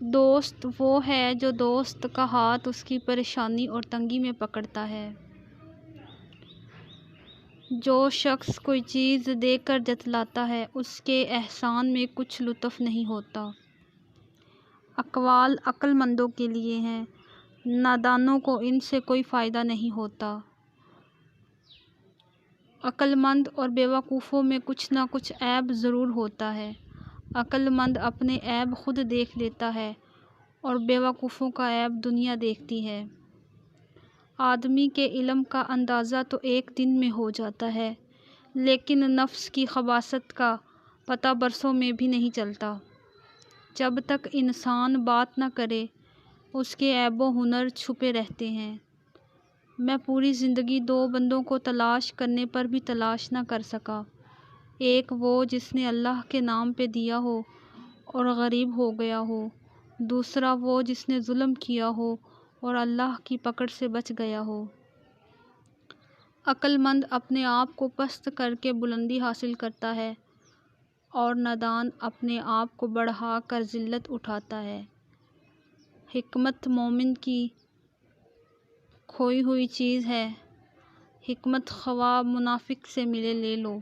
دوست وہ ہے جو دوست کا ہاتھ اس کی پریشانی اور تنگی میں پکڑتا ہے۔ جو شخص کوئی چیز دے کر جتلاتا ہے اس کے احسان میں کچھ لطف نہیں ہوتا۔ اقوال عقل مندوں کے لیے ہیں، نادانوں کو ان سے کوئی فائدہ نہیں ہوتا۔ عقل مند اور بیوقوفوں میں کچھ نہ کچھ عیب ضرور ہوتا ہے۔ عقل مند اپنے عیب خود دیکھ لیتا ہے اور بیوقوفوں کا عیب دنیا دیکھتی ہے۔ آدمی کے علم کا اندازہ تو ایک دن میں ہو جاتا ہے، لیکن نفس کی خباثت کا پتہ برسوں میں بھی نہیں چلتا۔ جب تک انسان بات نہ کرے اس کے عیب و ہنر چھپے رہتے ہیں۔ میں پوری زندگی دو بندوں کو تلاش کرنے پر بھی تلاش نہ کر سکا، ایک وہ جس نے اللہ کے نام پہ دیا ہو اور غریب ہو گیا ہو، دوسرا وہ جس نے ظلم کیا ہو اور اللہ کی پکڑ سے بچ گیا ہو۔ عقل مند اپنے آپ کو پست کر کے بلندی حاصل کرتا ہے اور نادان اپنے آپ کو بڑھا کر ذلت اٹھاتا ہے۔ حکمت مومن کی کھوئی ہوئی چیز ہے، حکمت خواہ منافق سے ملے لے لو۔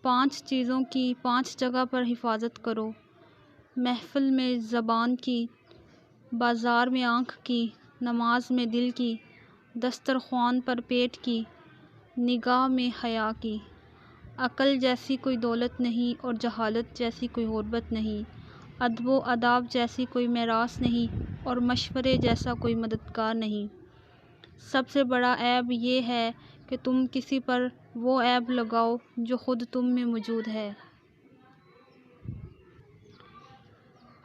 5 چیزوں کی 5 جگہ پر حفاظت کرو، محفل میں زبان کی، بازار میں آنکھ کی، نماز میں دل کی، دسترخوان پر پیٹ کی، نگاہ میں حیا کی۔ عقل جیسی کوئی دولت نہیں اور جہالت جیسی کوئی غربت نہیں، ادب و آداب جیسی کوئی میراث نہیں اور مشورے جیسا کوئی مددگار نہیں۔ سب سے بڑا عیب یہ ہے کہ تم کسی پر وہ عیب لگاؤ جو خود تم میں موجود ہے۔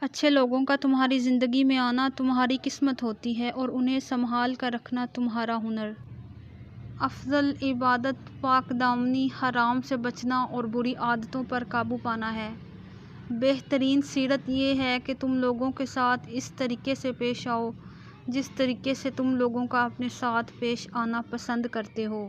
اچھے لوگوں کا تمہاری زندگی میں آنا تمہاری قسمت ہوتی ہے اور انہیں سنبھال کر رکھنا تمہارا ہنر۔ افضل عبادت پاک دامنی، حرام سے بچنا اور بری عادتوں پر قابو پانا ہے۔ بہترین سیرت یہ ہے کہ تم لوگوں کے ساتھ اس طریقے سے پیش آؤ جس طریقے سے تم لوگوں کا اپنے ساتھ پیش آنا پسند کرتے ہو۔